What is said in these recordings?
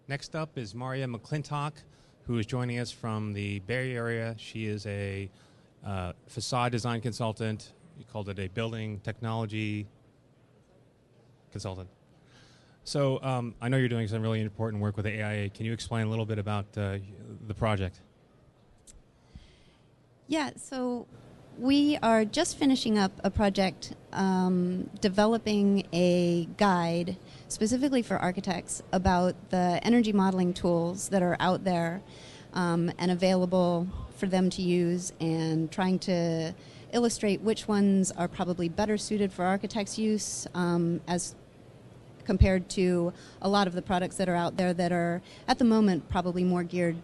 Next up is Maurya McClintock, who is joining us from the Bay Area. She is a facade design consultant. You called it a building technology consultant. So I know you're doing some really important work with the AIA. Can you explain a little bit about the project? Yeah, so we are just finishing up a project developing a guide specifically for architects about the energy modeling tools that are out there and available for them to use, and trying to illustrate which ones are probably better suited for architects' use as compared to a lot of the products that are out there that are, at the moment, probably more geared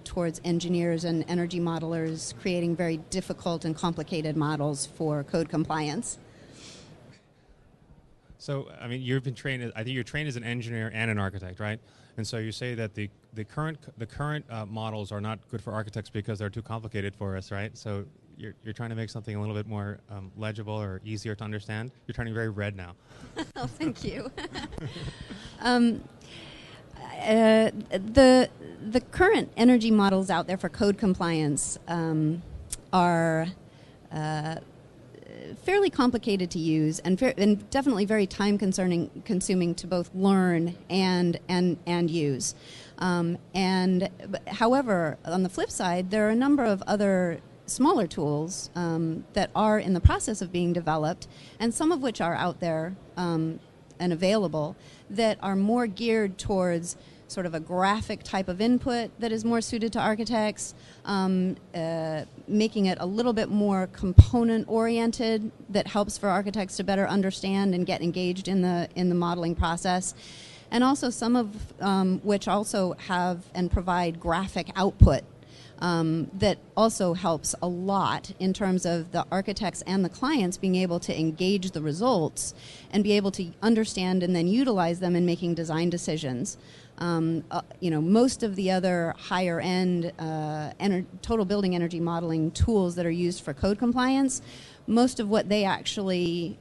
towards engineers and energy modelers creating very difficult and complicated models for code compliance. So, I mean, you've been trained. I think you're trained as an engineer and an architect, right? And so you say that the current models are not good for architects because they're too complicated for us, right? So you're trying to make something a little bit more legible or easier to understand. You're turning very red now. Oh, thank you. The current energy models out there for code compliance are fairly complicated to use and definitely very time-consuming to both learn and use. However, on the flip side, there are a number of other smaller tools that are in the process of being developed, and some of which are out there and available, that are more geared towards sort of a graphic type of input that is more suited to architects, making it a little bit more component-oriented that helps for architects to better understand and get engaged in the modeling process, and also some of which also have and provide graphic output that also helps a lot in terms of the architects and the clients being able to engage the results and be able to understand and then utilize them in making design decisions. Most of the other higher-end total building energy modeling tools that are used for code compliance, most of what they actually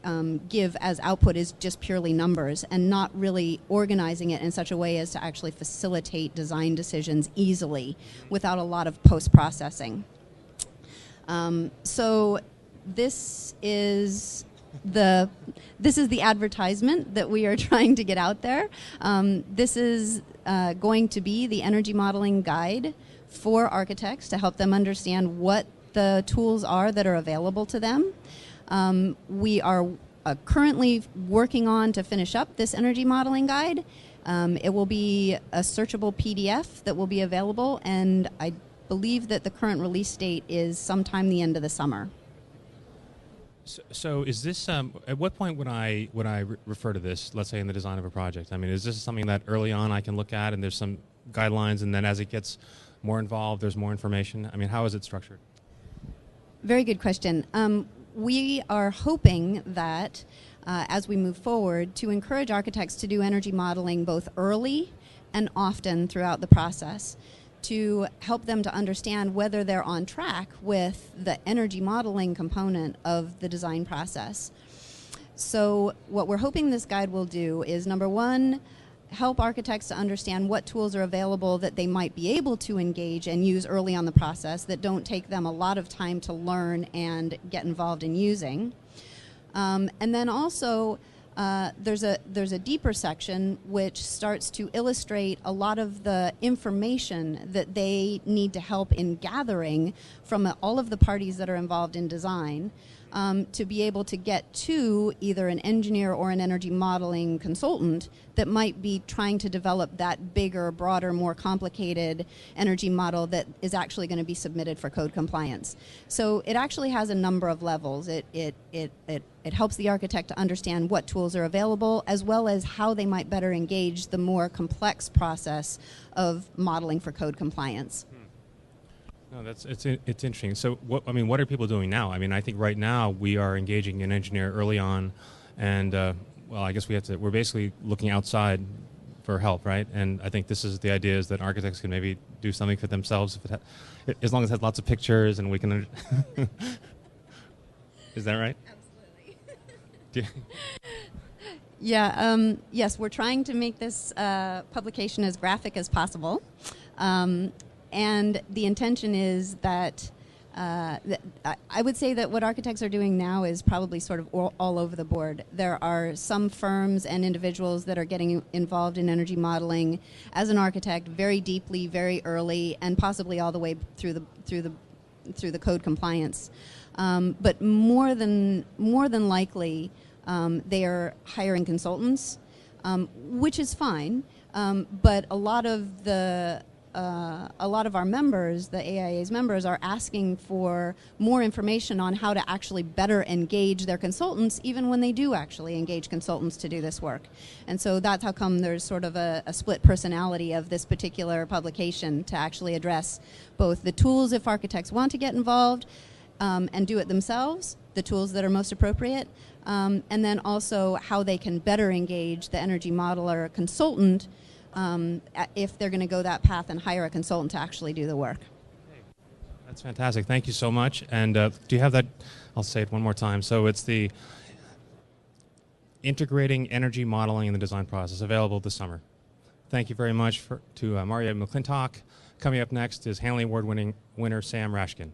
give as output is just purely numbers and not really organizing it in such a way as to actually facilitate design decisions easily without a lot of post-processing. So this is the advertisement that we are trying to get out there. This is going to be the energy modeling guide for architects to help them understand what the tools are that are available to them. We are currently working on to finish up this energy modeling guide. It will be a searchable PDF that will be available, and I believe that the current release date is sometime the end of the summer. So is this, at what point would I refer to this, let's say in the design of a project? I mean, is this something that early on I can look at and there's some guidelines, and then as it gets more involved, there's more information? I mean, how is it structured? Very good question. We are hoping that as we move forward, to encourage architects to do energy modeling both early and often throughout the process, to help them to understand whether they're on track with the energy modeling component of the design process. So what we're hoping this guide will do is, number one, help architects to understand what tools are available that they might be able to engage and use early on the process that don't take them a lot of time to learn and get involved in using. And then also, there's a deeper section which starts to illustrate a lot of the information that they need to help in gathering from all of the parties that are involved in design, to be able to get to either an engineer or an energy modeling consultant that might be trying to develop that bigger, broader, more complicated energy model that is actually going to be submitted for code compliance. So it actually has a number of levels. It helps the architect to understand what tools are available, as well as how they might better engage the more complex process of modeling for code compliance. No, it's interesting. So what are people doing now? I mean, I think right now we are engaging an engineer early on, and well, I guess we're basically looking outside for help, right? And I think this is the idea, is that architects can maybe do something for themselves as long as it has lots of pictures and we can. Is that right? Absolutely. Yes, we're trying to make this publication as graphic as possible. And the intention is that I would say that what architects are doing now is probably sort of all over the board. There are some firms and individuals that are getting involved in energy modeling as an architect very deeply, very early, and possibly all the way through the code compliance. But more than likely, they are hiring consultants, which is fine. But a lot of our members, the AIA's members, are asking for more information on how to actually better engage their consultants, even when they do actually engage consultants to do this work. And so that's how come there's sort of a split personality of this particular publication to actually address both the tools if architects want to get involved and do it themselves, the tools that are most appropriate, and then also how they can better engage the energy modeler consultant if they're going to go that path and hire a consultant to actually do the work. That's fantastic. Thank you so much. And do you have that? I'll say it one more time. So it's the Integrating Energy Modeling in the Design Process, available this summer. Thank you very much to Maurya McClintock. Coming up next is Hanley Award winner Sam Rashkin.